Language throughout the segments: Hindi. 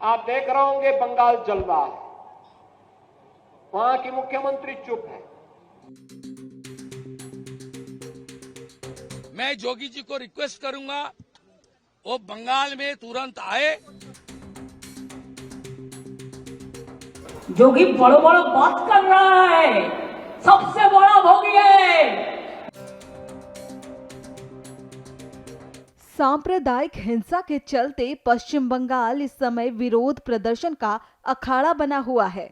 आप देख रहे होंगे बंगाल जल रहा है, वहां की मुख्यमंत्री चुप है। मैं जोगी जी को रिक्वेस्ट करूंगा वो बंगाल में तुरंत आए। जोगी बड़ो बड़ो बात कर रहा है, सबसे बड़ा भोगी है। सांप्रदायिक हिंसा के चलते पश्चिम बंगाल इस समय विरोध प्रदर्शन का अखाड़ा बना हुआ है।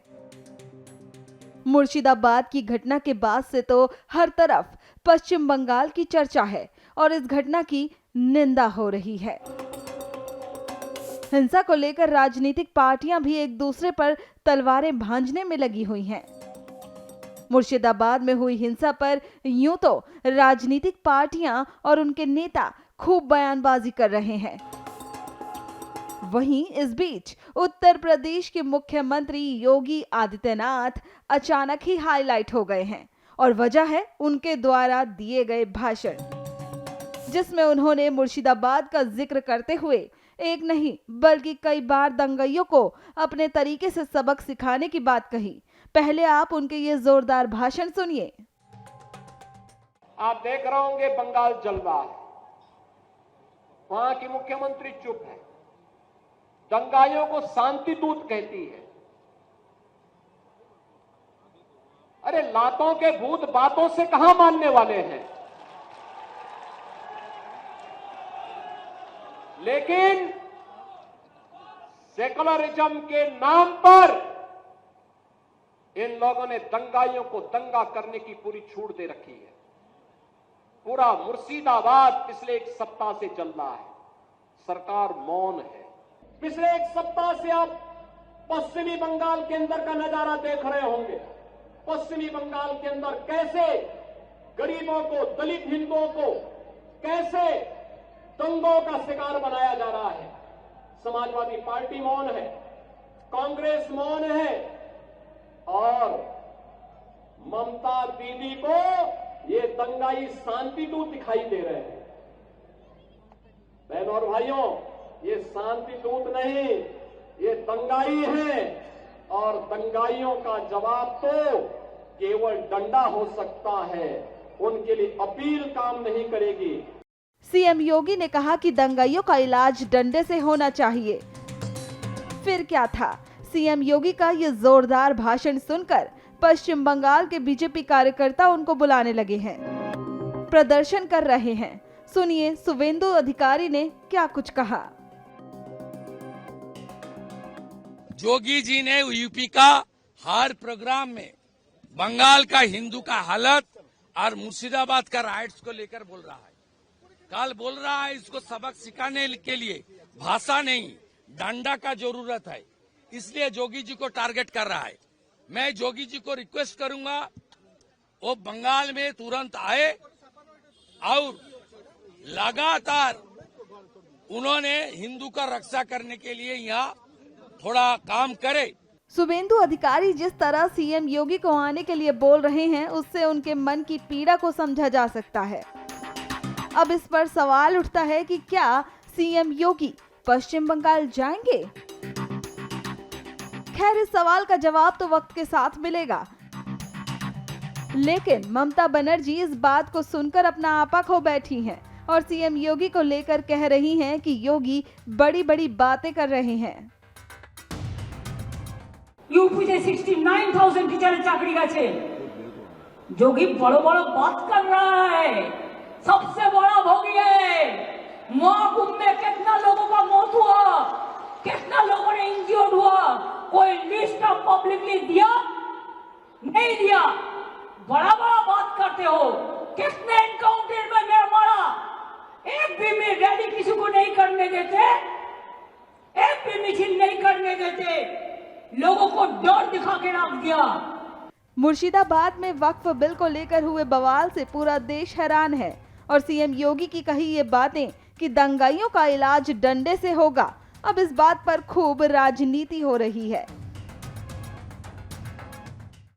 मुर्शिदाबाद की घटना के बाद से तो हर तरफ पश्चिम बंगाल की चर्चा है और इस घटना की निंदा हो रही है। हिंसा को लेकर राजनीतिक पार्टियां भी एक दूसरे पर तलवारें भांजने में लगी हुई हैं। मुर्शिदाबाद में हुई हिंसा पर यूं तो राजनीतिक पार्टियां और उनके नेता खूब बयानबाजी कर रहे हैं। वहीं इस बीच उत्तर प्रदेश के मुख्यमंत्री योगी आदित्यनाथ अचानक ही हाईलाइट हो गए हैं और वजह है उनके द्वारा दिए गए भाषण, जिसमें उन्होंने मुर्शिदाबाद का जिक्र करते हुए एक नहीं बल्कि कई बार दंगइयों को अपने तरीके से सबक सिखाने की बात कही। पहले आप उनके ये जोरदार भाषण सुनिए। आप देख रहे होंगे बंगाल जल रहा है, वहां की मुख्यमंत्री चुप है, दंगाइयों को शांति दूत कहती है। अरे लातों के भूत बातों से कहां मानने वाले हैं। लेकिन सेकुलरिज्म के नाम पर इन लोगों ने दंगाइयों को दंगा करने की पूरी छूट दे रखी है। पूरा मुर्शिदाबाद पिछले एक सप्ताह से चल रहा है, सरकार मौन है। पिछले एक सप्ताह से आप पश्चिमी बंगाल के अंदर का नजारा देख रहे होंगे। पश्चिमी बंगाल के अंदर कैसे गरीबों को, दलित हिंदुओं को कैसे दंगों का शिकार बनाया जा रहा है। समाजवादी पार्टी मौन है, कांग्रेस मौन है और ममता दीदी को ये दंगाई शांति दूत दिखाई दे रहे हैं। बहनों और भाइयों, ये शांति दूत नहीं, ये दंगाई है और दंगाइयों का जवाब तो केवल डंडा हो सकता है, उनके लिए अपील काम नहीं करेगी। सीएम योगी ने कहा कि दंगाइयों का इलाज डंडे से होना चाहिए। फिर क्या था, सीएम योगी का ये जोरदार भाषण सुनकर पश्चिम बंगाल के बीजेपी कार्यकर्ता उनको बुलाने लगे हैं, प्रदर्शन कर रहे हैं। सुनिए शुवेंदु अधिकारी ने क्या कुछ कहा। जोगी जी ने यूपी का हर प्रोग्राम में बंगाल का हिंदू का हालत और मुर्शिदाबाद का राइट्स को लेकर बोल रहा है। कल बोल रहा है इसको सबक सिखाने के लिए भाषा नहीं डंडा का जरूरत है, इसलिए जोगी जी को टारगेट कर रहा है। मैं जोगी जी को रिक्वेस्ट करूंगा वो बंगाल में तुरंत आए और लगातार उन्होंने हिंदू का रक्षा करने के लिए यहाँ थोड़ा काम करे। शुवेंदु अधिकारी जिस तरह सीएम योगी को आने के लिए बोल रहे हैं, उससे उनके मन की पीड़ा को समझा जा सकता है। अब इस पर सवाल उठता है कि क्या सीएम योगी पश्चिम बंगाल जाएंगे? खैर, इस सवाल का जवाब तो वक्त के साथ मिलेगा। लेकिन ममता बनर्जी इस बात को सुनकर अपना आपा खो बैठी हैं और सीएम योगी को लेकर कह रही हैं कि योगी बड़ी बड़ी बातें कर रहे हैं। यूपी से 69,000 टीचर चाकरी गए। जोगी बड़ो बड़ो बात कर रहा है, सबसे बड़ा भोगी है। महाकुंभ में कितना लोगों का मौत हुआ, कितना लोगों ने इंजर्ड हुआ, कोई लिस्ट ऑफ पब्लिकली दिया? नहीं दिया। बड़ा बड़ा बात करते हो। किसने एनकाउंटर में मारा? एक भी में रैली किसी को नहीं करने देते, एक भी मिছিল नहीं करने देते, लोगों को डर दिखा के रख दिया। मुर्शिदाबाद में वक्फ बिल को लेकर हुए बवाल से पूरा देश हैरान है और सीएम योगी की कही ये बातें कि दंगाइयों का इलाज डंडे से होगा, अब इस बात पर खूब राजनीति हो रही है।